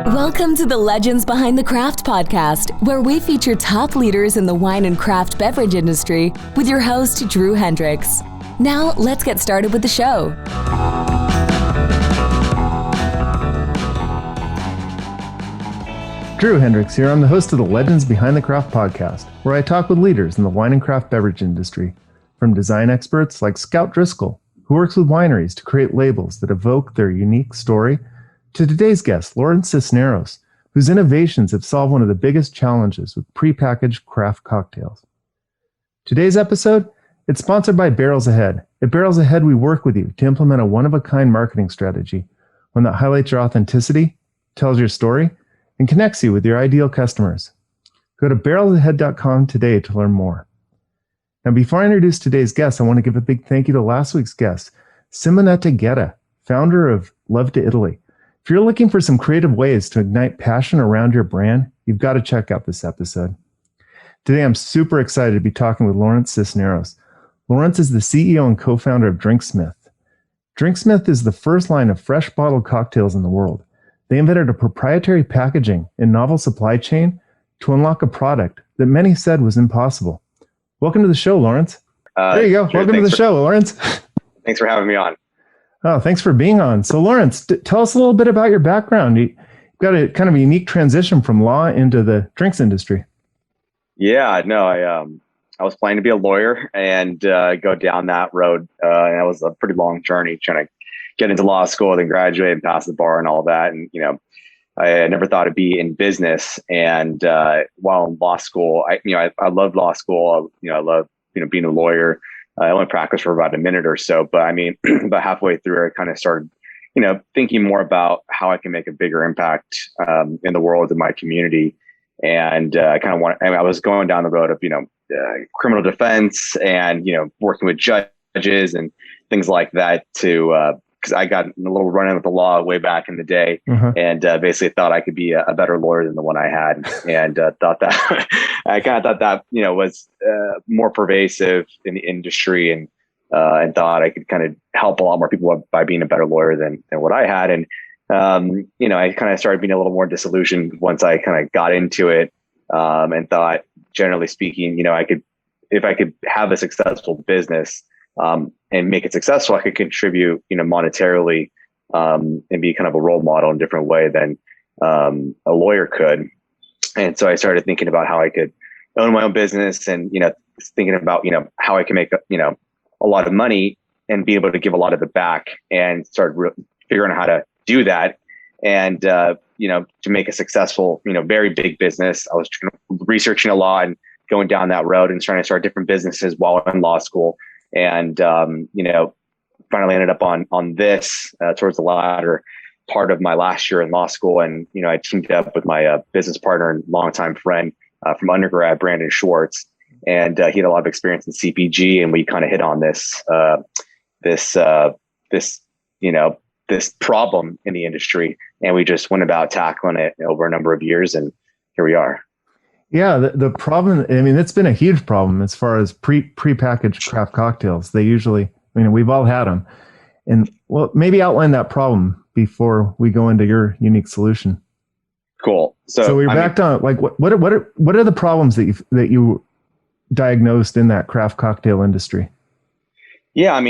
Welcome to the Legends Behind the Craft podcast, where we feature top leaders in the wine and craft beverage industry with your host, Drew Hendricks. Now, let's get started with the show. Drew Hendricks here. I'm the host of the Legends Behind the Craft podcast, where I talk with leaders in the wine and craft beverage industry, from design experts like Scout Driscoll, who works with wineries to create labels that evoke their unique story, to today's guest, Lawrence Cisneros, whose innovations have solved one of the biggest challenges with prepackaged craft cocktails. Today's episode, it's sponsored by Barrels Ahead. At Barrels Ahead, we work with you to implement a one-of-a-kind marketing strategy, one that highlights your authenticity, tells your story, and connects you with your ideal customers. Go to barrelsahead.com today to learn more. Now, before I introduce today's guest, I want to give a big thank you to last week's guest, Simonetta Guetta, founder of Love to Italy. If you're looking for some creative ways to ignite passion around your brand, you've got to check out this episode. Today, I'm super excited to be talking with Lawrence Cisneros. Lawrence is the CEO and co-founder of DRNXMYTH. DRNXMYTH is the first line of fresh bottled cocktails in the world. They invented a proprietary packaging and novel supply chain to unlock a product that many said was impossible. Welcome to the show, Lawrence. There you go. Welcome to the show, Lawrence. Thanks for having me on. Oh, thanks for being on. So, Lawrence, tell us a little bit about your background. You've got a kind of a unique transition from law into the drinks industry. Yeah, no, I was planning to be a lawyer and go down that road. And that was a pretty long journey trying to get into law school, then graduate and pass the bar and all that. And, I never thought it'd be in business. And while in law school, I loved law school. I love, being a lawyer. I only practiced for about a minute or so, but about halfway through, I kind of started, thinking more about how I can make a bigger impact in the world, in my community. And I was going down the road of, criminal defense and, working with judges and things like that because I got a little run-in with the law way back in the day, and basically thought I could be a better lawyer than the one I had, and thought that I kind of thought that was more pervasive in the industry, and thought I could kind of help a lot more people by being a better lawyer than what I had, and I kind of started being a little more disillusioned once I kind of got into it, and thought, generally speaking, if I could have a successful business. And make it successful, I could contribute, monetarily, and be kind of a role model in a different way than a lawyer could. And so I started thinking about how I could own my own business, and thinking about how I can make a lot of money and be able to give a lot of it back, and start figuring out how to do that, and to make a successful, very big business. I was researching a lot and going down that road and trying to start different businesses while in law school. And, finally ended up on this towards the latter part of my last year in law school. And, I teamed up with my business partner and longtime friend from undergrad, Brandon Schwartz. And he had a lot of experience in CPG. And we kind of hit on this problem in the industry. And we just went about tackling it over a number of years. And here we are. Yeah, the problem, it's been a huge problem as far as prepackaged craft cocktails. They usually, we've all had them. And well, maybe outline that problem before we go into your unique solution. Cool. So we're back on, like, what are the problems that you diagnosed in that craft cocktail industry? Yeah,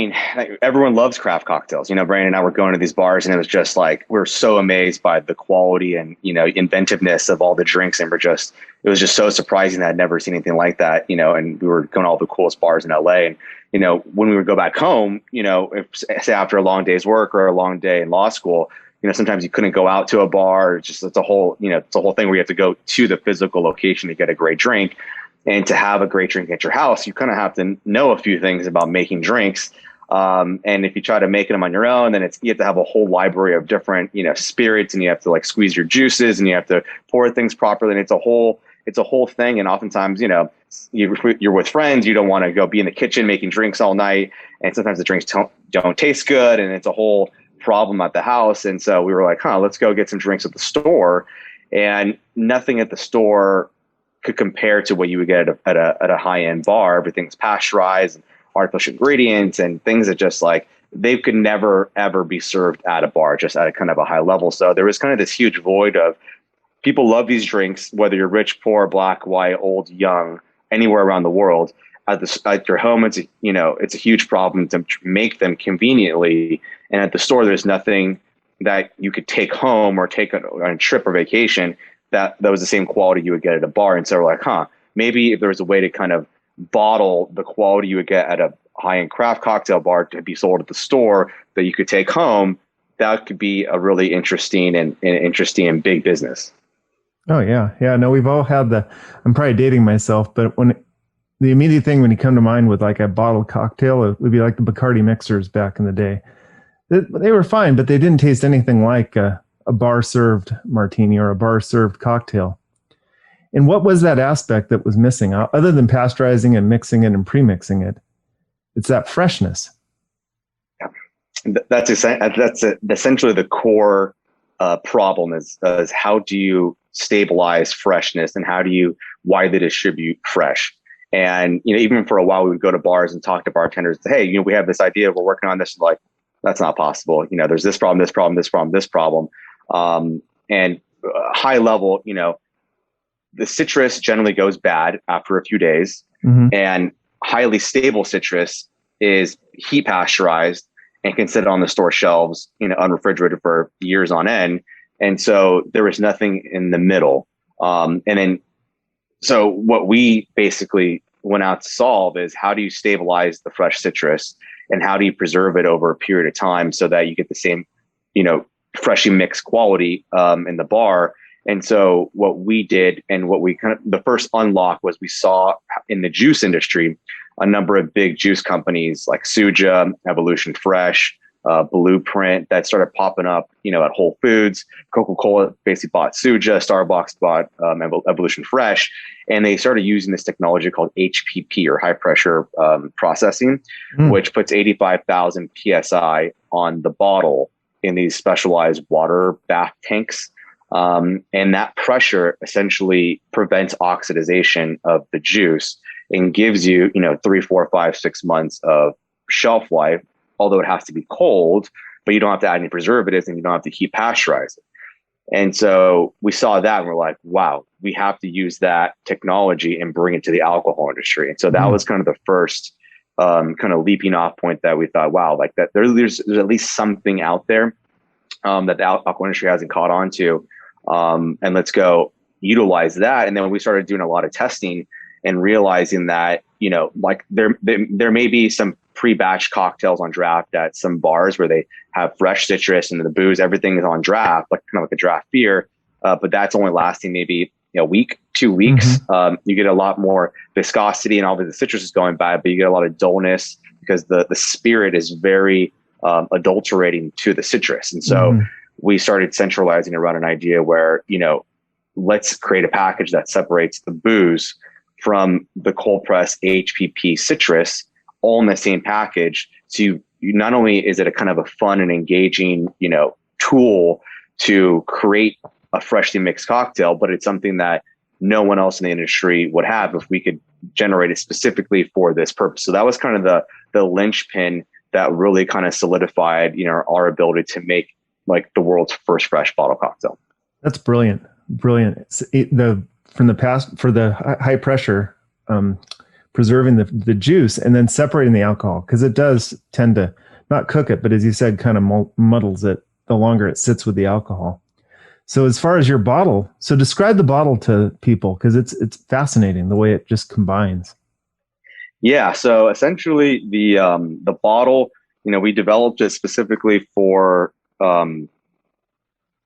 everyone loves craft cocktails. Brandon and I were going to these bars, and it was just like, we're so amazed by the quality and, inventiveness of all the drinks. And it was just so surprising that I'd never seen anything like that, and we were going to all the coolest bars in LA. And, when we would go back home, if, say after a long day's work or a long day in law school, sometimes you couldn't go out to a bar. It's a whole thing where you have to go to the physical location to get a great drink. And to have a great drink at your house, you kind of have to know a few things about making drinks. And if you try to make them on your own, then you have to have a whole library of different, spirits, and you have to like squeeze your juices, and you have to pour things properly. And it's a whole thing. And oftentimes, you're with friends, you don't want to go be in the kitchen making drinks all night. And sometimes the drinks don't taste good, and it's a whole problem at the house. And so we were like, let's go get some drinks at the store. And nothing at the store could compare to what you would get at a high-end bar. Everything's pasteurized, and artificial ingredients, and things that just like they could never, ever be served at a bar, just at a kind of a high level. So there was kind of this huge void of people love these drinks, whether you're rich, poor, black, white, old, young, anywhere around the world. At your home, it's a huge problem to make them conveniently. And at the store, there's nothing that you could take home or take on a trip or vacation that was the same quality you would get at a bar. And so we're like, maybe if there was a way to kind of bottle the quality you would get at a high-end craft cocktail bar to be sold at the store that you could take home, that could be a really interesting and big business. Oh yeah. Yeah. No, we've all had I'm probably dating myself, but the immediate thing when you come to mind with like a bottled cocktail, it would be like the Bacardi mixers back in the day. They were fine, but they didn't taste anything like a bar served martini or a bar served cocktail. And what was that aspect that was missing other than pasteurizing and mixing it and pre-mixing it? It's that freshness. Yeah. That's essentially the core problem is how do you stabilize freshness and how do you widely distribute fresh? And, even for a while, we would go to bars and talk to bartenders and say, hey, we have this idea, we're working on this. Like, that's not possible. There's this problem, this problem, this problem, this problem. And high level, the citrus generally goes bad after a few days. Mm-hmm. And highly stable citrus is heat pasteurized and can sit on the store shelves, unrefrigerated for years on end. And so there is nothing in the middle. So what we basically went out to solve is how do you stabilize the fresh citrus and how do you preserve it over a period of time so that you get the same, freshly mixed quality in the bar. And so what we did and what we the first unlock was we saw in the juice industry, a number of big juice companies like Suja, Evolution Fresh, Blueprint that started popping up, at Whole Foods. Coca-Cola basically bought Suja, Starbucks bought Evolution Fresh, and they started using this technology called HPP or high pressure processing, which puts 85,000 PSI on the bottle in these specialized water bath tanks. And that pressure essentially prevents oxidization of the juice and gives you, 3, 4, 5, 6 months of shelf life, although it has to be cold, but you don't have to add any preservatives and you don't have to heat pasteurize it. And so we saw that and we're like, wow, we have to use that technology and bring it to the alcohol industry. And so that was kind of the first kind of leaping off point that we thought, wow, like that there's at least something out there that the alcohol industry hasn't caught on to. And let's go utilize that. And then we started doing a lot of testing and realizing that, like there may be some pre-batch cocktails on draft at some bars where they have fresh citrus and the booze, everything is on draft, like kind of like a draft beer. But that's only lasting maybe a week, 2 weeks. Mm-hmm. You get a lot more viscosity and obviously the citrus is going bad, but you get a lot of dullness because the spirit is very adulterating to the citrus. And so we started centralizing around an idea where, let's create a package that separates the booze from the cold pressed HPP citrus all in the same package. So you not only is it a kind of a fun and engaging, tool to create a freshly mixed cocktail, but it's something that no one else in the industry would have if we could generate it specifically for this purpose. So that was kind of the linchpin that really kind of solidified, our ability to make like the world's first fresh bottle cocktail. That's brilliant. Brilliant. From the past for the high pressure, preserving the juice and then separating the alcohol, because it does tend to not cook it, but as you said, kind of muddles it the longer it sits with the alcohol. So as far as your bottle, so describe the bottle to people, because it's fascinating the way it just combines. Yeah. So essentially the bottle, we developed it specifically for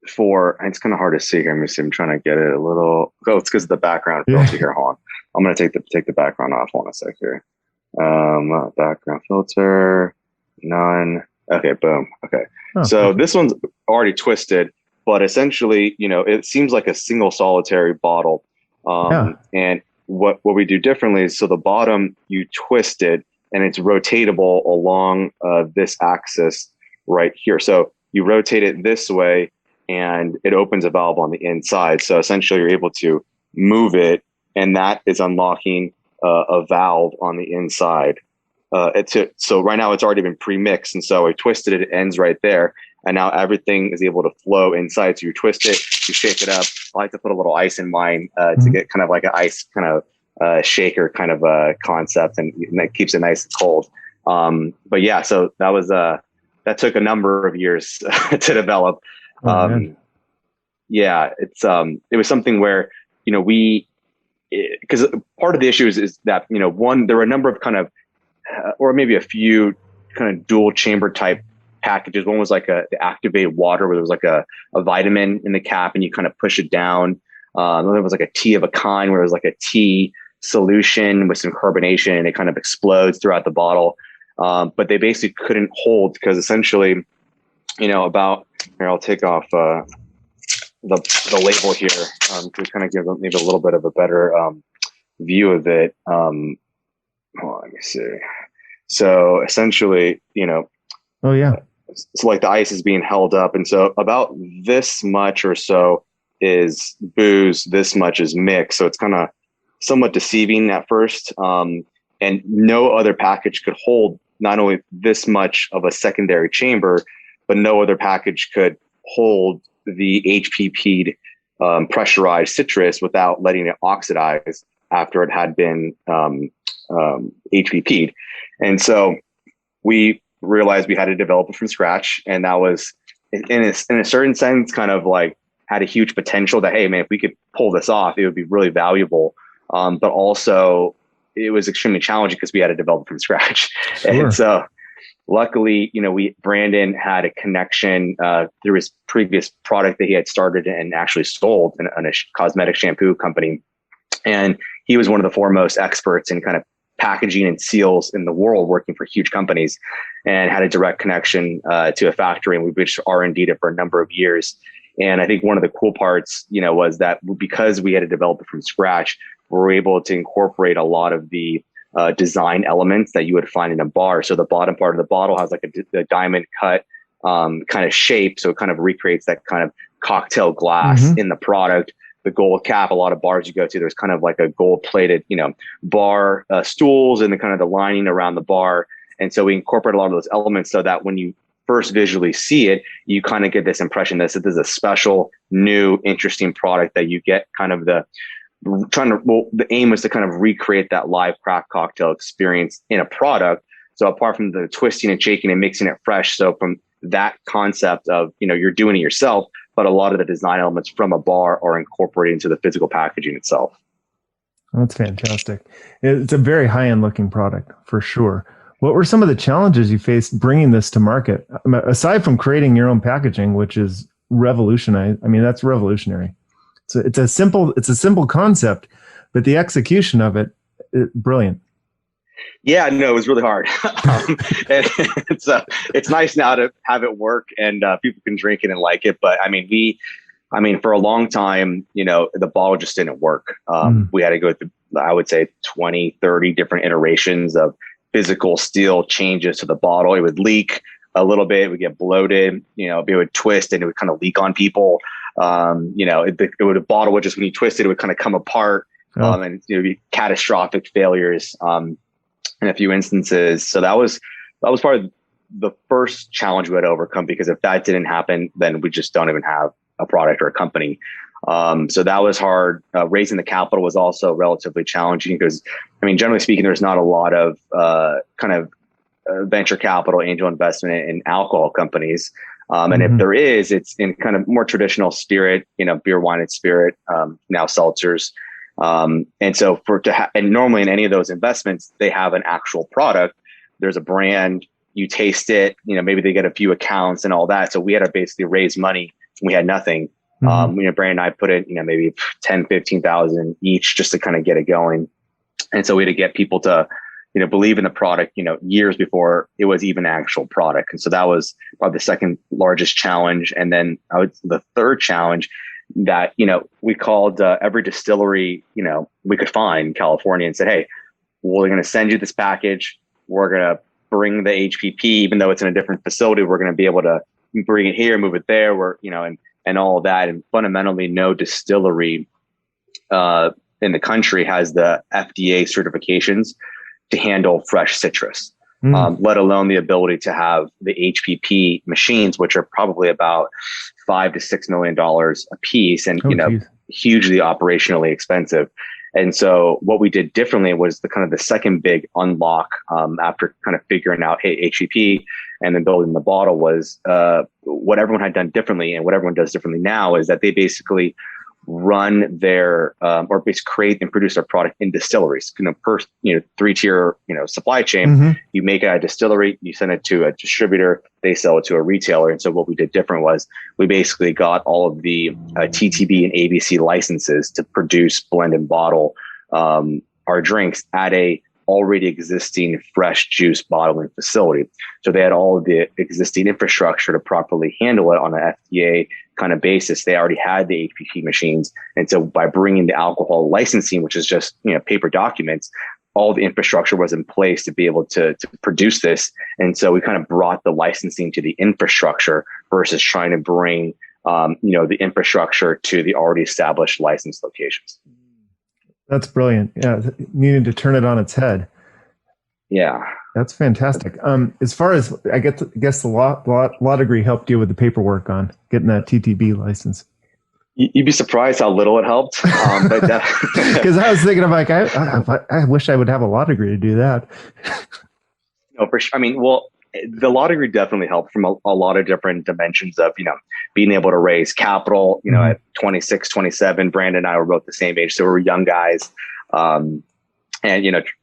it's kind of hard to see here. Let me see. I'm trying to get it a little. Oh, it's because of the background filter here. Hold on. I'm going to take the background off. Hold on a sec here. Background filter, none. Okay, boom. Okay. Oh, so perfect. This one's already twisted, but essentially, it seems like a single solitary bottle. And what we do differently is, so the bottom, you twist it and it's rotatable along this axis right here. So you rotate it this way and it opens a valve on the inside. So essentially you're able to move it, and that is unlocking a valve on the inside. So right now it's already been pre-mixed, and so I twisted it. It ends right there, and now everything is able to flow inside. So you twist it, you shake it up. I like to put a little ice in mine to get kind of like an ice kind of shaker kind of concept, and that keeps it nice and cold. But yeah, so that was that took a number of years to develop. Yeah, it was something where, because part of the issue is that, one, there were a number of kind of, or maybe a few kind of dual chamber type packages. One was like the activated water, where there was like a vitamin in the cap and you kind of push it down. There was like a tea of a kind, where it was like a tea solution with some carbonation, and it kind of explodes throughout the bottle. But they basically couldn't hold, because essentially, here, I'll take off the label here to kind of give them maybe a little bit of a better view of it. Let me see. So essentially, oh yeah, so like the ice is being held up, and so about this much or so is booze, this much is mix. So it's kind of somewhat deceiving at first, and no other package could hold not only this much of a secondary chamber, but no other package could hold the HPP'd pressurized citrus without letting it oxidize after it had been HPP'd. And so we realized we had to develop it from scratch. And that was, in a certain sense, kind of like had a huge potential that, hey, man, if we could pull this off, it would be really valuable. But also it was extremely challenging because we had to develop it from scratch. Sure. And so luckily, Brandon had a connection through his previous product that he had started and actually sold in a cosmetic shampoo company. And he was one of the foremost experts in kind of packaging and seals in the world, working for huge companies, and had a direct connection to a factory. And we just R&D'd it for a number of years. And I think one of the cool parts, was that because we had to develop it from scratch, we were able to incorporate a lot of the design elements that you would find in a bar. So the bottom part of the bottle has like a diamond cut kind of shape. So it kind of recreates that kind of cocktail glass in the product. The gold cap, a lot of bars you go to, there's kind of like a gold plated, bar stools and the kind of the lining around the bar. And so we incorporate a lot of those elements so that when you first visually see it, you kind of get this impression that this is a special, new, interesting product that you get kind of the aim was to kind of recreate that live craft cocktail experience in a product. So apart from the twisting and shaking and mixing it fresh, so from that concept of, you're doing it yourself, but a lot of the design elements from a bar are incorporated into the physical packaging itself. That's fantastic. It's a very high-end looking product for sure. What were some of the challenges you faced bringing this to market? Aside from creating your own packaging, which is revolutionary. I mean, that's revolutionary. It's a simple concept, but the execution of it brilliant. Yeah, no, it was really hard. It's nice now to have it work and people can drink it and like it. But I mean, for a long time, the bottle just didn't work. We had to go through, I would say 20, 30 different iterations of physical steel changes to the bottle. It would leak a little bit. It would get bloated, it would twist and it would kind of leak on people. The bottle would just, when you twist it, it would kind of come apart. And it would be catastrophic failures in a few instances. So that was probably the first challenge we had to overcome, because if that didn't happen, then we just don't even have a product or a company. So that was hard. Raising the capital was also relatively challenging because, generally speaking, there's not a lot of venture capital, angel investment in alcohol companies. And if there is, it's in kind of more traditional spirit, beer, wine, and spirit, now seltzers. And so and normally in any of those investments, they have an actual product. There's a brand, you taste it, maybe they get a few accounts and all that. So we had to basically raise money. We had nothing. Brandon and I put in, maybe 10, 15,000 each just to kind of get it going. And so we had to get people to, believe in the product, years before it was even an actual product. And so that was probably the second largest challenge. And then the third challenge that, we called every distillery, we could find in California and said, hey, we're going to send you this package. We're going to bring the HPP, even though it's in a different facility, we're going to be able to bring it here, move it there, and all of that. And fundamentally, no distillery in the country has the FDA certifications to handle fresh citrus. let alone the ability to have the HPP machines, which are probably about $5 to $6 million a piece, and geez. hugely operationally expensive. And so what we did differently was the second big unlock after kind of figuring out, hey, HPP and then building the bottle was what everyone had done differently, and what everyone does differently now is that they basically run their or basically create and produce their product in distilleries. Per 3-tier supply chain. You make it at a distillery, you send it to a distributor, they sell it to a retailer. And so what we did different was we basically got all of the TTB and ABC licenses to produce, blend, and bottle our drinks at a already existing fresh juice bottling facility. So they had all of the existing infrastructure to properly handle it on an FDA kind of basis. They already had the HPP machines. And so by bringing the alcohol licensing, which is just paper documents, all the infrastructure was in place to be able to produce this. And so we kind of brought the licensing to the infrastructure versus trying to bring the infrastructure to the already established licensed locations. That's brilliant. Yeah, needing to turn it on its head. Yeah, that's fantastic. As far as I guess the law degree helped you with the paperwork on getting that TTB license. You'd be surprised how little it helped. Because I was thinking, I'm like, I wish I would have a law degree to do that. No, for sure. I mean, well, the law degree definitely helped from a lot of different dimensions of, being able to raise capital, at 26, 27, Brandon and I were both the same age. So we were young guys, and,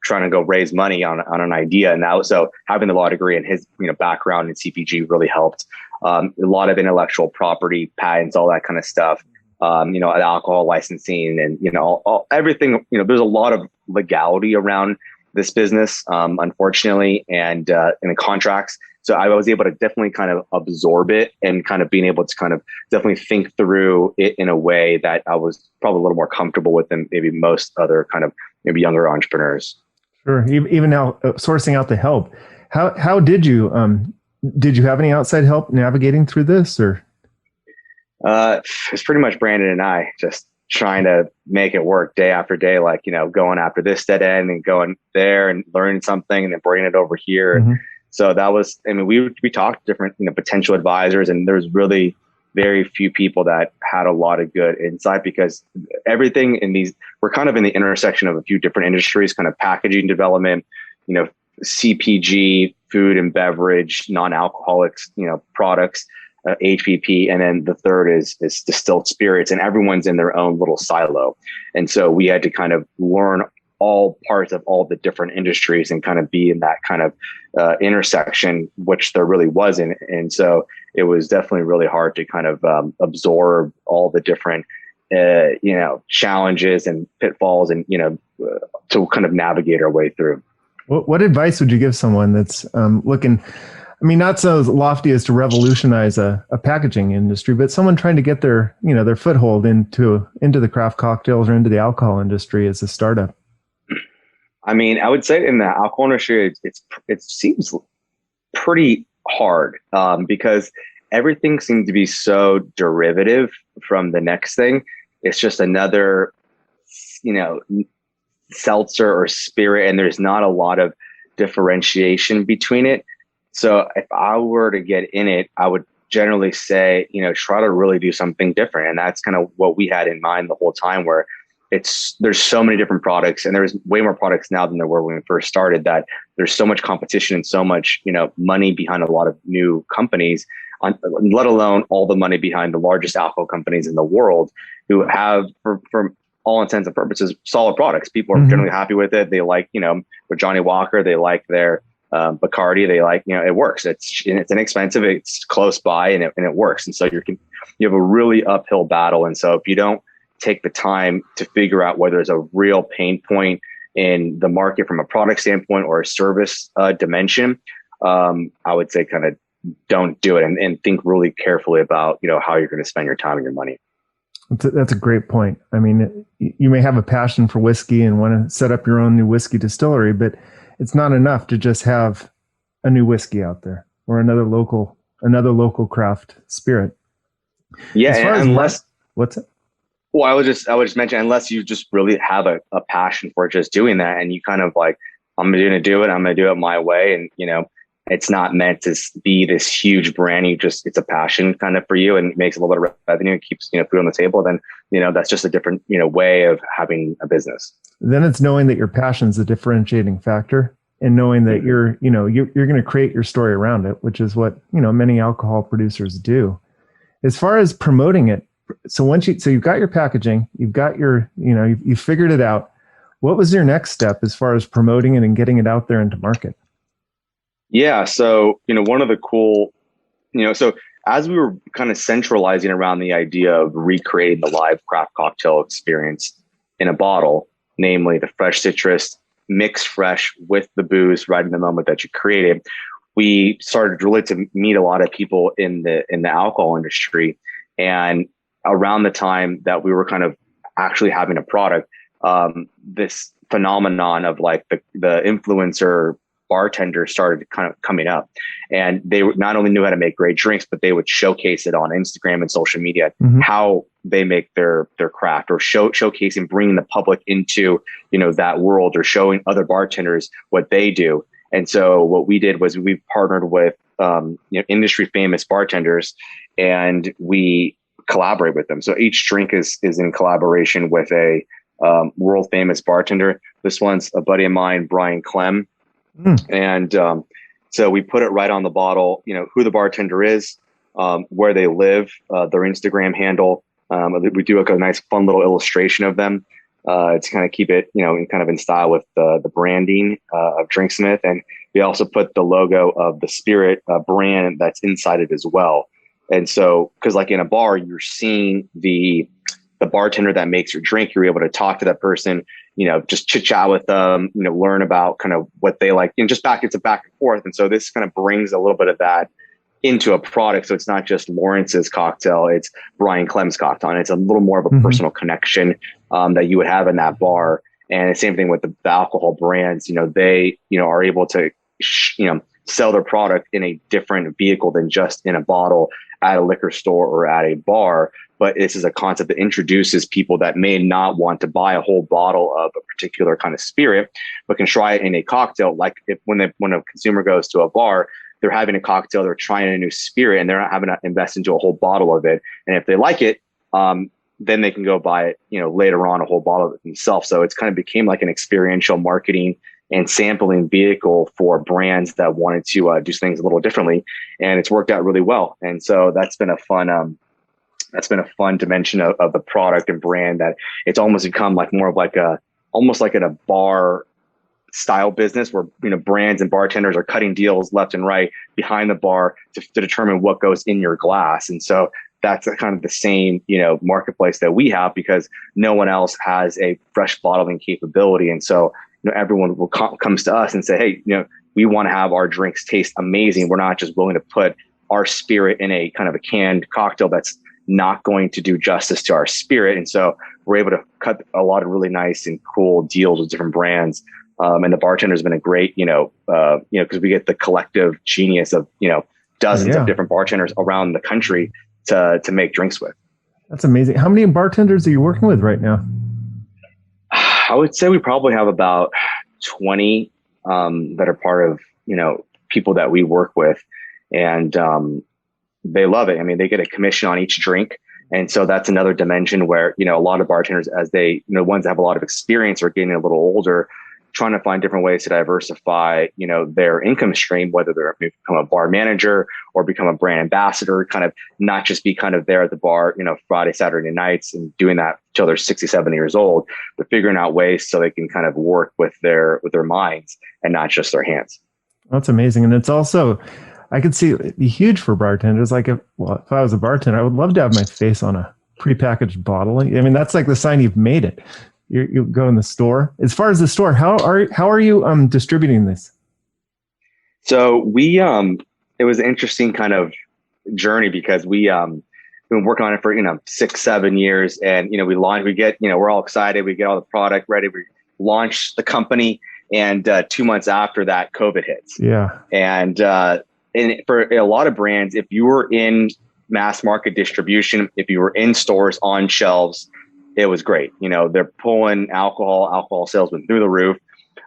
trying to go raise money on an idea. And now, so having the law degree and his, background in CPG really helped. A lot of intellectual property, patents, all that kind of stuff. Alcohol licensing and, everything, there's a lot of legality around this business, unfortunately, and in the contracts. So I was able to definitely kind of absorb it and kind of being able to kind of definitely think through it in a way that I was probably a little more comfortable with than maybe most other kind of maybe younger entrepreneurs. Sure. Even now sourcing out the help. How did you have any outside help navigating through this, or? It's pretty much Brandon and I just trying to make it work day after day, like, going after this dead end and going there and learning something and then bringing it over here. Mm-hmm. So that was, we talked to different, potential advisors, and there's really very few people that had a lot of good insight, because everything in these, we're kind of in the intersection of a few different industries, kind of packaging development, CPG, food and beverage, non-alcoholics, products, HPP, and then the third is distilled spirits, and everyone's in their own little silo. And so we had to kind of learn all parts of all the different industries and kind of be in that kind of intersection, which there really wasn't. And so it was definitely really hard to kind of absorb all the different, challenges and pitfalls and, to kind of navigate our way through. What advice would you give someone that's looking, not so lofty as to revolutionize a packaging industry, but someone trying to get their foothold into the craft cocktails or into the alcohol industry as a startup? I would say in the alcohol industry, it seems pretty hard because everything seems to be so derivative from the next thing. It's just another, seltzer or spirit, and there's not a lot of differentiation between it. So if I were to get in it, I would generally say, try to really do something different. And that's kind of what we had in mind the whole time, where there's so many different products, and there's way more products now than there were when we first started, that there's so much competition and so much, money behind a lot of new companies, let alone all the money behind the largest alcohol companies in the world, who have, for all intents and purposes, solid products. People are generally happy with it. They like, with Johnny Walker, they like their Bacardi, they like, it works. It's inexpensive, it's close by, and it works. And so you have a really uphill battle. And so if you don't take the time to figure out whether there's a real pain point in the market from a product standpoint or a service dimension, I would say kind of don't do it, and think really carefully about, how you're going to spend your time and your money. That's a great point. You may have a passion for whiskey and want to set up your own new whiskey distillery, but it's not enough to just have a new whiskey out there or another local craft spirit. Yeah, unless what's it? Well, I would just mention, unless you just really have a passion for just doing that, and you kind of like I'm going to do it. I'm going to do it my way. And, it's not meant to be this huge brand. It's a passion kind of for you, and it makes a little bit of revenue and keeps, food on the table. Then, that's just a different, way of having a business. Then it's knowing that your passion is a differentiating factor, and knowing that you're going to create your story around it, which is what, many alcohol producers do. As far as promoting it, so you've got your packaging, you've got your, you've figured it out. What was your next step as far as promoting it and getting it out there into market? Yeah. So, one of the cool, so as we were kind of centralizing around the idea of recreating the live craft cocktail experience in a bottle, namely the fresh citrus mixed fresh with the booze right in the moment that you created, we started really to meet a lot of people in the alcohol industry. And around the time that we were kind of actually having a product, this phenomenon of like the influencer bartenders started kind of coming up, and they not only knew how to make great drinks, but they would showcase it on Instagram and social media, how they make their craft, or showcasing, bringing the public into, that world, or showing other bartenders what they do. And so what we did was we partnered with, industry famous bartenders, and we collaborate with them. So each drink is in collaboration with a world famous bartender. This one's a buddy of mine, Brian Clem. And so we put it right on the bottle, who the bartender is, where they live, their Instagram handle. We do a nice fun little illustration of them to kind of keep it, kind of in style with the branding of DRNXMYTH. And we also put the logo of the spirit brand that's inside it as well. And so, because like in a bar, you're seeing the bartender that makes your drink, you're able to talk to that person, just chit chat with them, learn about kind of what they like, it's a back and forth. And so this kind of brings a little bit of that into a product. So it's not just Lawrence's cocktail, it's Brian Clem's cocktail. And it's a little more of a personal connection that you would have in that bar. And the same thing with the alcohol brands, they, are able to, sell their product in a different vehicle than just in a bottle at a liquor store or at a bar. But this is a concept that introduces people that may not want to buy a whole bottle of a particular kind of spirit, but can try it in a cocktail. Like when a consumer goes to a bar, they're having a cocktail, they're trying a new spirit, and they're not having to invest into a whole bottle of it. And if they like it, then they can go buy it, later on, a whole bottle of it themselves. So it's kind of became like an experiential marketing and sampling vehicle for brands that wanted to do things a little differently, and it's worked out really well. And so that's been a fun dimension of the product and brand, that it's almost become like more of like almost like in a bar style business where, brands and bartenders are cutting deals left and right behind the bar to determine what goes in your glass. And so that's kind of the same, marketplace that we have, because no one else has a fresh bottling capability. And so, everyone comes to us and say, hey, we want to have our drinks taste amazing. We're not just willing to put our spirit in a kind of a canned cocktail that's not going to do justice to our spirit. And so we're able to cut a lot of really nice and cool deals with different brands. And the bartender's been a great, because we get the collective genius of, dozens of different bartenders around the country to make drinks with. That's amazing. How many bartenders are you working with right now? I would say we probably have about 20 that are part of, people that we work with, and they love it. I mean, they get a commission on each drink. And so that's another dimension where, a lot of bartenders, as they, ones that have a lot of experience or getting a little older, trying to find different ways to diversify, their income stream, whether they're become a bar manager or become a brand ambassador, kind of not just be kind of there at the bar, Friday, Saturday nights and doing that till they're 67 years old, but figuring out ways so they can kind of work with their minds and not just their hands. That's amazing. And it's also, I could see it'd be huge for bartenders. Like if I was a bartender, I would love to have my face on a prepackaged bottle. I mean, that's like the sign you've made it. You go in the store. As far as the store, how are you distributing this? So we it was an interesting kind of journey, because we been working on it for 6-7 years, and we launch. We get we're all excited. We get all the product ready. We launch the company, and 2 months after that, COVID hits. Yeah, and for a lot of brands, if you were in mass market distribution, if you were in stores on shelves, it was great. They're pulling alcohol sales went through the roof.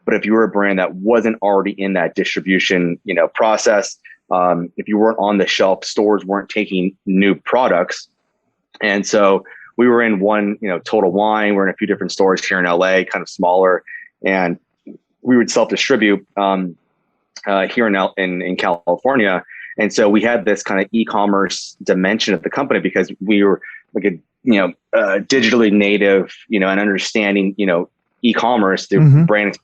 But if you were a brand that wasn't already in that distribution, process, if you weren't on the shelf, stores weren't taking new products. And so we were in one, Total Wine. We're in a few different stores here in LA, kind of smaller, and we would self-distribute here in California. And so we had this kind of e-commerce dimension of the company because we were like digitally native, and understanding, e-commerce, the brand,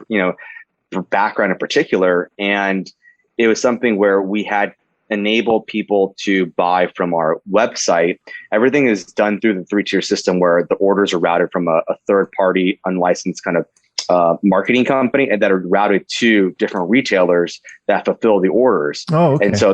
background in particular. And it was something where we had enabled people to buy from our website. Everything is done through the 3-tier system where the orders are routed from a third-party unlicensed kind of marketing company, and that are routed to different retailers that fulfill the orders. Oh, okay. And so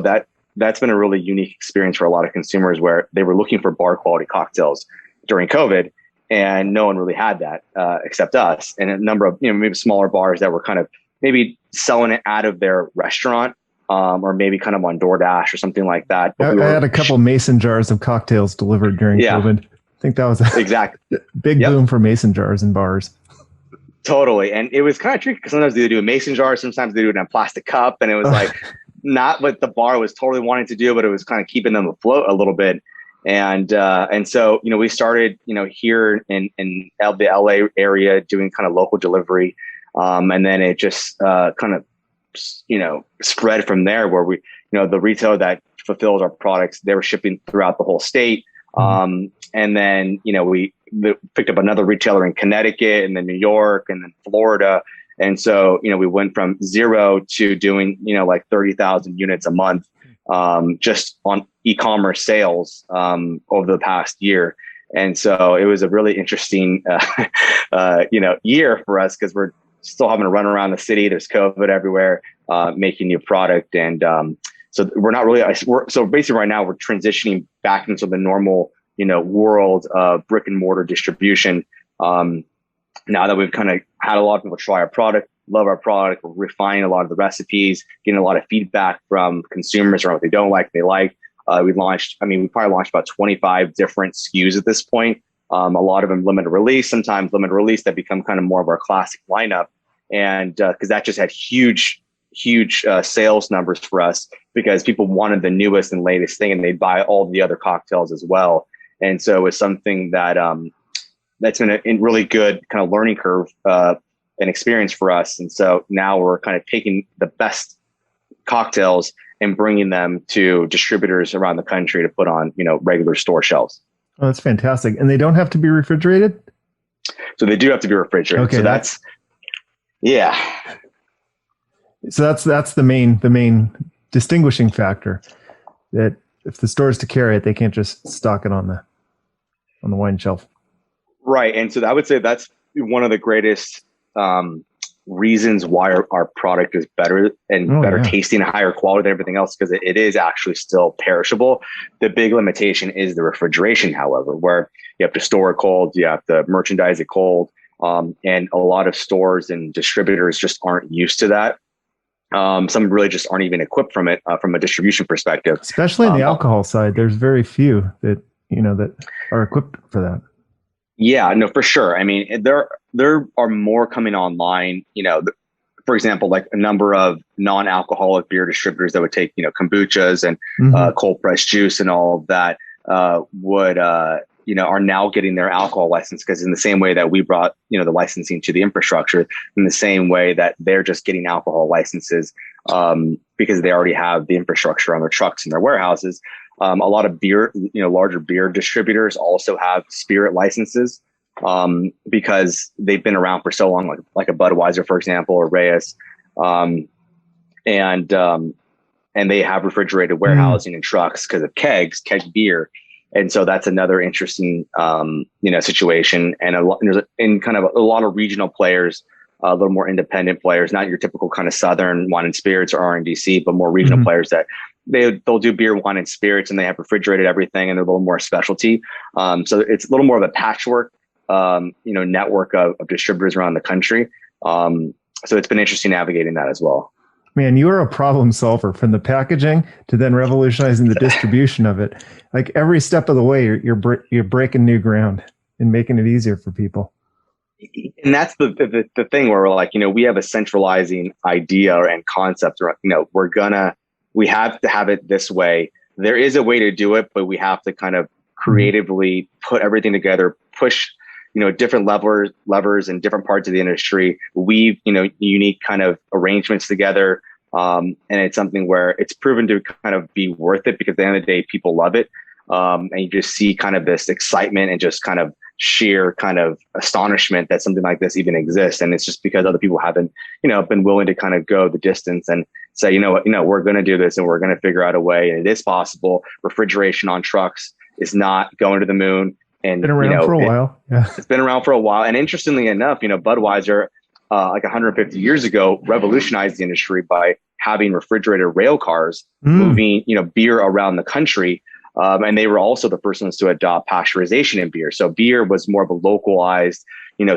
that's been a really unique experience for a lot of consumers where they were looking for bar quality cocktails during COVID, and no one really had that except us and a number of maybe smaller bars that were kind of maybe selling it out of their restaurant. Or maybe kind of on DoorDash or something like that. I had a couple mason jars of cocktails delivered during COVID. I think that was a big boom for mason jars in bars. Totally. And it was kind of tricky because sometimes they do a mason jar, sometimes they do it in a plastic cup. And it was like not what the bar was totally wanting to do, but it was kind of keeping them afloat a little bit. And so, we started, here in the LA area doing kind of local delivery. And then it just kind of spread from there where we, the retailer that fulfills our products, they were shipping throughout the whole state. And then, we picked up another retailer in Connecticut and then New York and then Florida. And so, we went from 0 to doing, like 30,000 units a month, just on e-commerce sales, over the past year. And so it was a really interesting, year for us because we're still having to run around the city. There's COVID everywhere, making new product. And so we're not really, so basically right now we're transitioning back into the normal, world of brick and mortar distribution. Now that we've kind of had a lot of people try our product, love our product, we're refining a lot of the recipes, getting a lot of feedback from consumers around what they don't like, they like. We probably launched about 25 different SKUs at this point. A lot of them limited release, sometimes limited release that become kind of more of our classic lineup. And because that just had huge sales numbers for us because people wanted the newest and latest thing and they'd buy all the other cocktails as well. And so it was something that that's been a really good kind of learning curve and experience for us. And so now we're kind of taking the best cocktails and bringing them to distributors around the country to put on, regular store shelves. Oh, that's fantastic. And they don't have to be refrigerated? So they do have to be refrigerated. Okay, so that's So that's the main distinguishing factor, that if the store is to carry it, they can't just stock it on the wine shelf. Right. And so I would say that's one of the greatest reasons why our product is better and better tasting and higher quality than everything else, because it is actually still perishable. The big limitation is the refrigeration, however, where you have to store it cold, you have to merchandise it cold. And a lot of stores and distributors just aren't used to that. Some really just aren't even equipped from a distribution perspective. Especially in the alcohol side, there's very few that are equipped for that. Yeah, no, for sure. I mean, there are more coming online, for example, like a number of non-alcoholic beer distributors that would take, kombuchas and cold pressed juice and all of that are now getting their alcohol license, because in the same way that we brought, the licensing to the infrastructure, in the same way that they're just getting alcohol licenses because they already have the infrastructure on their trucks and their warehouses. A lot of beer, larger beer distributors also have spirit licenses because they've been around for so long, like a Budweiser, for example, or Reyes. And they have refrigerated warehousing and trucks because of keg beer. And so that's another interesting, situation. And there's kind of a lot of regional players, a little more independent players, not your typical kind of Southern wine and spirits or RNDC, but more regional players that they'll do beer, wine, and spirits, and they have refrigerated everything, and they're a little more specialty. So it's a little more of a patchwork, network of distributors around the country. So it's been interesting navigating that as well. Man, you are a problem solver, from the packaging to then revolutionizing the distribution of it. Like every step of the way, you're breaking new ground and making it easier for people. And that's the thing where we're like, we have a centralizing idea and concept, or, we have to have it this way. There is a way to do it, but we have to kind of creatively put everything together, push, different levers in different parts of the industry, weave, unique kind of arrangements together. And it's something where it's proven to kind of be worth it, because at the end of the day, people love it. And you just see kind of this excitement and just kind of sheer kind of astonishment that something like this even exists. And it's just because other people haven't, been willing to kind of go the distance and say, we're going to do this and we're going to figure out a way. And it is possible. Refrigeration on trucks is not going to the moon. And been around for a while. Yeah. It's been around for a while. And interestingly enough, Budweiser, like 150 years ago, revolutionized the industry by having refrigerated rail cars moving, beer around the country. And they were also the first ones to adopt pasteurization in beer. So beer was more of a localized,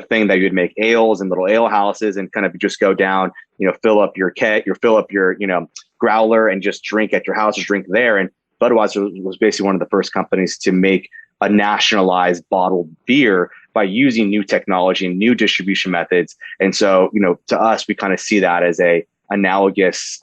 thing that you'd make ales in little ale houses and kind of just go down, fill up your fill up your, growler and just drink at your house or drink there. And Budweiser was basically one of the first companies to make a nationalized bottled beer by using new technology and new distribution methods. And so, to us, we kind of see that as a analogous,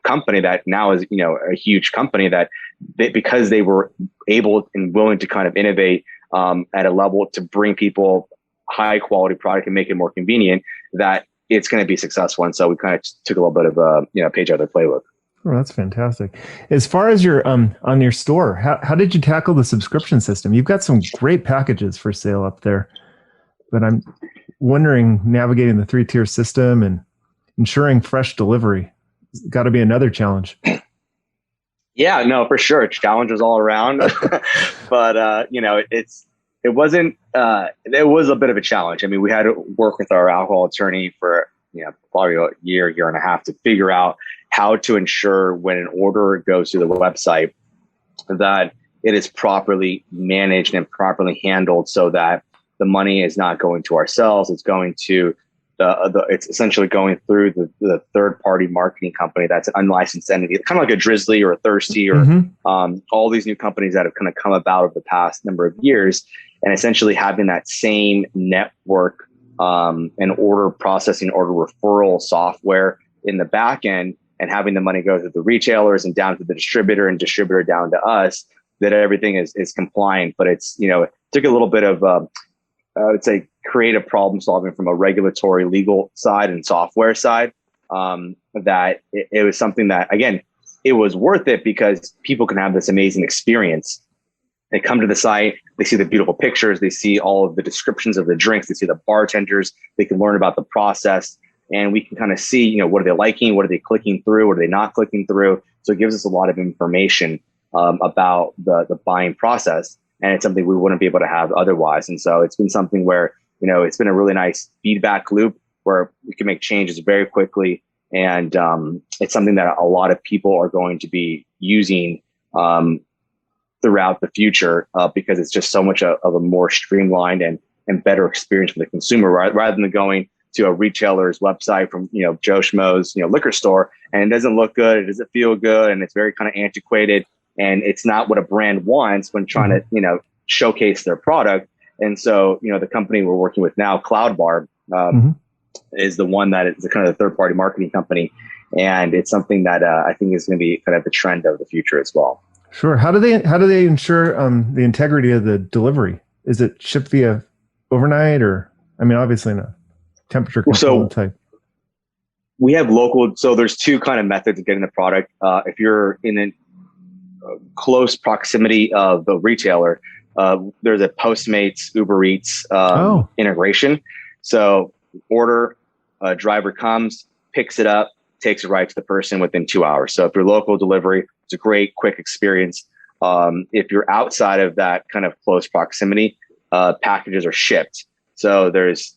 company that now is, a huge company that because they were able and willing to kind of innovate at a level to bring people high quality product and make it more convenient, that it's going to be successful. And so we kind of took a little bit of a page out of their playbook. Oh, that's fantastic. As far as your on your store, how did you tackle the subscription system? You've got some great packages for sale up there, but I'm wondering, navigating the 3-tier system and ensuring fresh delivery has got to be another challenge. Yeah, no, for sure. Challenges all around, but it was a bit of a challenge. I mean, we had to work with our alcohol attorney for probably a year and a half to figure out how to ensure when an order goes to the website that it is properly managed and properly handled, so that the money is not going to ourselves. It's going to it's essentially going through the third party marketing company that's an unlicensed entity, kind of like a Drizzly or a Thirsty or all these new companies that have kind of come about over the past number of years, and essentially having that same network and order processing, order referral software in the back end, and having the money go to the retailers and down to the distributor and distributor down to us, that everything is compliant. But it's, it took a little bit of, I would say, creative problem solving from a regulatory legal side and software side, that it was something that, again, it was worth it because people can have this amazing experience. They come to the site, they see the beautiful pictures, they see all of the descriptions of the drinks, they see the bartenders, they can learn about the process, and we can kind of see, what are they liking, what are they clicking through, what are they not clicking through. So it gives us a lot of information about the buying process, and it's something we wouldn't be able to have otherwise. And so it's been something where, it's been a really nice feedback loop where we can make changes very quickly. And it's something that a lot of people are going to be using throughout the future because it's just so much of a more streamlined and better experience for the consumer, rather than going to a retailer's website from, Joe Schmo's, liquor store, and it doesn't look good, it doesn't feel good, and it's very kind of antiquated, and it's not what a brand wants when trying to, showcase their product. And so, the company we're working with now, Cloud Bar, is the one that is the kind of the third party marketing company. And it's something that I think is going to be kind of the trend of the future as well. Sure. How do they ensure the integrity of the delivery? Is it shipped via overnight, or, obviously in a temperature controlled type? We have local. So there's two kind of methods of getting the product. If you're in a close proximity of the retailer, there's a Postmates, Uber Eats integration. So order, a driver comes, picks it up, takes it right to the person within 2 hours. So if you're local delivery, it's a great, quick experience. If you're outside of that kind of close proximity, packages are shipped. So there's,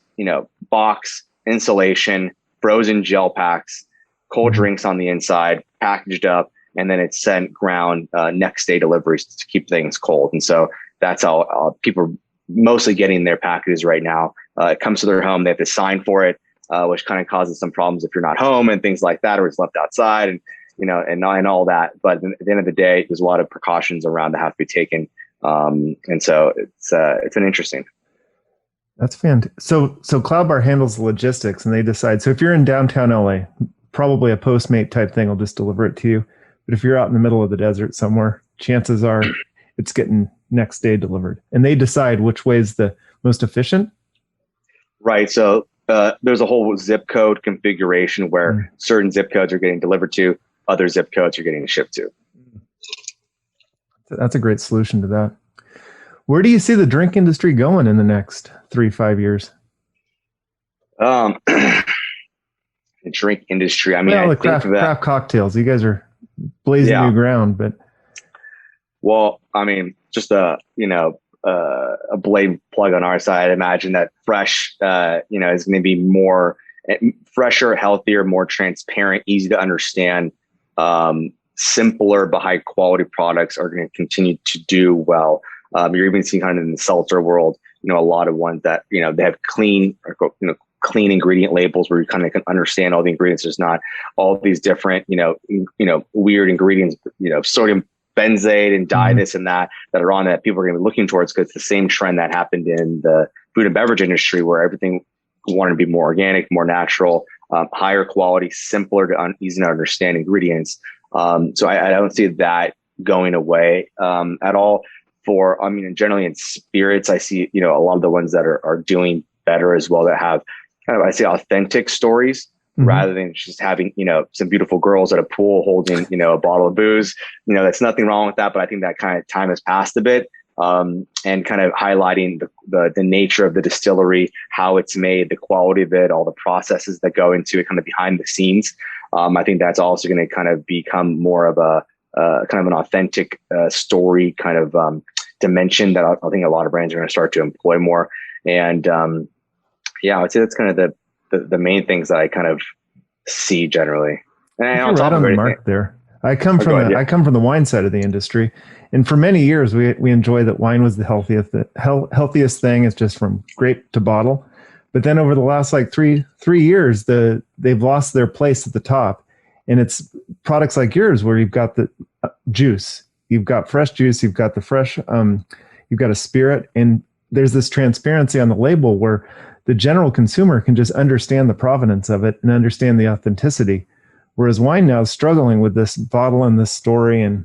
box, insulation, frozen gel packs, cold drinks on the inside, packaged up, and then it's sent ground next day deliveries to keep things cold. And so that's how people are mostly getting their packages right now. It comes to their home, they have to sign for it, which kind of causes some problems if you're not home and things like that, or it's left outside and, and all that. But at the end of the day, there's a lot of precautions around that have to be taken. And so it's been interesting. That's fantastic. So Cloud Bar handles the logistics, and they decide. So if you're in downtown LA, probably a Postmate type thing will just deliver it to you. But if you're out in the middle of the desert somewhere, chances are it's getting next day delivered. And they decide which way is the most efficient. Right. So there's a whole zip code configuration where certain zip codes are getting delivered to, other zip codes are getting shipped to. That's a great solution to that. Where do you see the drink industry going in the next 3-5 years? The drink industry. I mean, well, I the think craft cocktails. You guys are blazing new ground, but well, I mean, just a blade plug on our side. I imagine that fresh, is going to be more fresher, healthier, more transparent, easy to understand, simpler but high quality products are going to continue to do well. You're even seeing kind of in the seltzer world, a lot of ones that, they have clean ingredient labels where you kind of can understand all the ingredients. There's not all these different, weird ingredients, sodium benzate and dye, this and that are on that people are going to be looking towards, because it's the same trend that happened in the food and beverage industry where everything wanted to be more organic, more natural, higher quality, simpler to easy to understand ingredients. So I don't see that going away at all. Generally in spirits, I see, a lot of the ones that are doing better as well, that have kind of, I say, authentic stories rather than just having, some beautiful girls at a pool holding, a bottle of booze. That's nothing wrong with that, but I think that kind of time has passed a bit. And kind of highlighting the nature of the distillery, how it's made, the quality of it, all the processes that go into it, kind of behind the scenes. I think that's also going to kind of become more of a kind of an authentic story kind of dimension that I think a lot of brands are going to start to employ more. And I would say that's kind of the main things that I kind of see generally. And you're right on the mark there. I come from the wine side of the industry, and for many years we enjoyed that wine was the healthiest thing. It's just from grape to bottle. But then over the last like three years, they've lost their place at the top, and it's products like yours where you've got the juice, you've got fresh juice, you've got the fresh, you've got a spirit, and there's this transparency on the label where the general consumer can just understand the provenance of it and understand the authenticity. Whereas wine now is struggling with this bottle and this story and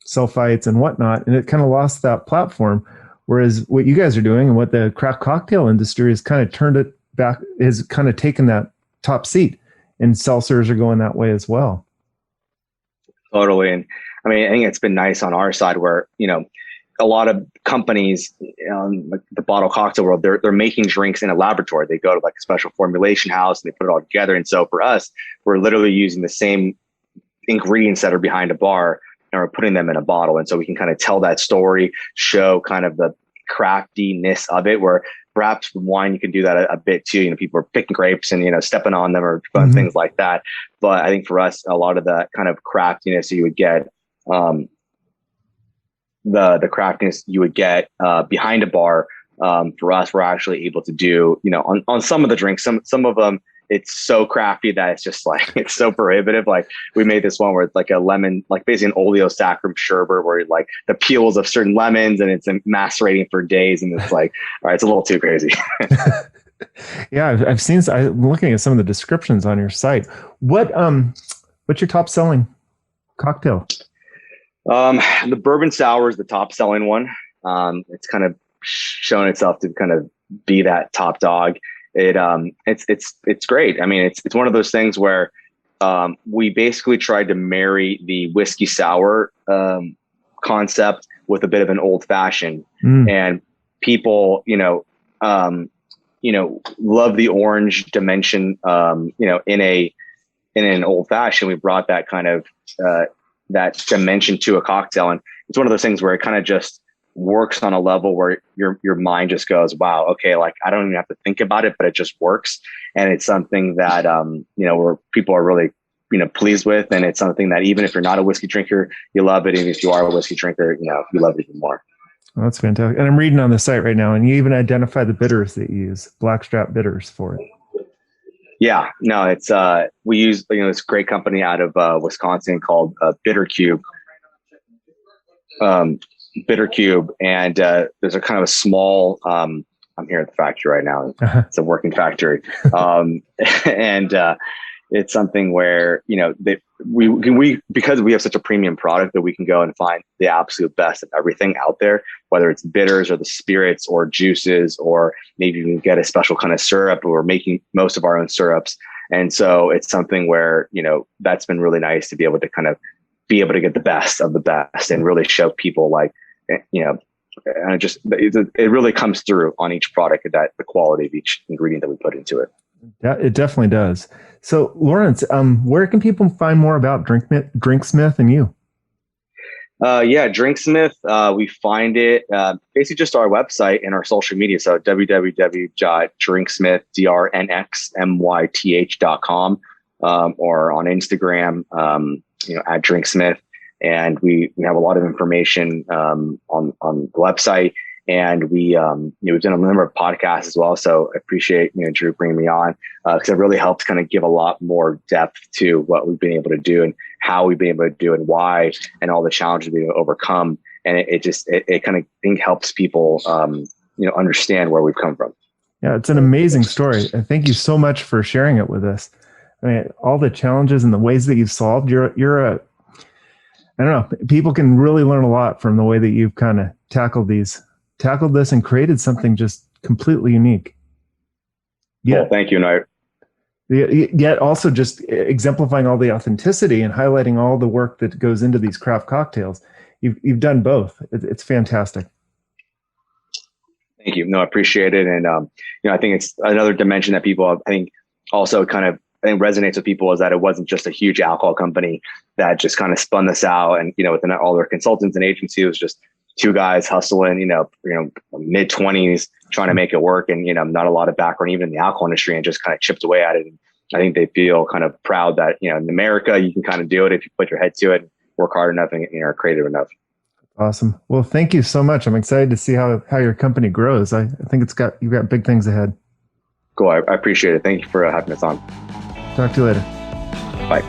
sulfites and whatnot, and it kind of lost that platform. Whereas what you guys are doing and what the craft cocktail industry has kind of turned it back, has kind of taken that top seat, and seltzers are going that way as well. Totally. And I mean, I think it's been nice on our side where, a lot of companies, like the bottle cocktail world, they're making drinks in a laboratory. They go to like a special formulation house and they put it all together. And so for us, we're literally using the same ingredients that are behind a bar and we're putting them in a bottle. And so we can kind of tell that story, show kind of the craftiness of it, where perhaps with wine, you can do that a bit too. People are picking grapes and, stepping on them or fun things like that. But I think for us, a lot of that kind of craftiness you would get, the craftiness you would get behind a bar, for us, we're actually able to do, on some of the drinks, some of them, it's so crafty that it's just like, it's so prohibitive. Like we made this one where it's like a lemon, like basically an oleosaccharum sherbet where like the peels of certain lemons and it's macerating for days. And it's like, all right, it's a little too crazy. Yeah. I've seen, I'm looking at some of the descriptions on your site. What's your top selling cocktail? The Bourbon Sour is the top selling one. It's kind of shown itself to kind of be that top dog. It's great. I mean, it's one of those things where, we basically tried to marry the whiskey sour, concept with a bit of an old fashioned, and people, love the orange dimension, in an old fashioned. We brought that kind of, that dimension to a cocktail. And it's one of those things where it kind of just works on a level where your mind just goes, wow, okay, like I don't even have to think about it, but it just works. And it's something that, where people are really, pleased with. And it's something that even if you're not a whiskey drinker, you love it. And if you are a whiskey drinker, you love it even more. Well, that's fantastic. And I'm reading on the site right now, and you even identify the bitters that you use, blackstrap bitters for it. Yeah, no, it's we use this great company out of Wisconsin called Bitter Cube. Bitter Cube, and there's a kind of a small I'm here at the factory right now. It's a working factory. And it's something where, we because we have such a premium product that we can go and find the absolute best of everything out there, whether it's bitters or the spirits or juices, or maybe we can get a special kind of syrup. We're making most of our own syrups. And so it's something where, that's been really nice to be able to get the best of the best and really show people and it really comes through on each product, that the quality of each ingredient that we put into it. Yeah, it definitely does. So Lawrence, where can people find more about Drinksmith and you? Drinksmith, we find it basically just our website and our social media. So www.drinksmith.com or on Instagram, at Drinksmith. And we have a lot of information on the website, and we've done a number of podcasts as well. So I appreciate Drew bringing me on because it really helps kind of give a lot more depth to what we've been able to do and how we've been able to do it and why, and all the challenges we've overcome. And it kind of helps people understand where we've come from. Yeah, it's an amazing story. And thank you so much for sharing it with us. I mean, all the challenges and the ways that you've solved, I don't know, people can really learn a lot from the way that you've kind of tackled this and created something just completely unique. Yeah. Well, thank you. And yet also just exemplifying all the authenticity and highlighting all the work that goes into these craft cocktails. You've done both. It's fantastic. Thank you. No, I appreciate it. And, I think it's another dimension that people, also resonates with people, is that it wasn't just a huge alcohol company that just kind of spun this out. And, within all their consultants and agency, it was just two guys hustling, mid-20s, trying to make it work. And, not a lot of background, even in the alcohol industry, and just kind of chipped away at it. And I think they feel kind of proud that, in America, you can kind of do it if you put your head to it, and work hard enough, and are creative enough. Awesome. Well, thank you so much. I'm excited to see how your company grows. I think you've got big things ahead. Cool. I appreciate it. Thank you for having us on. Talk to you later. Bye.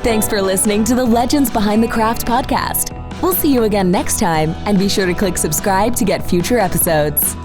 Thanks for listening to the Legends Behind the Craft podcast. We'll see you again next time, and be sure to click subscribe to get future episodes.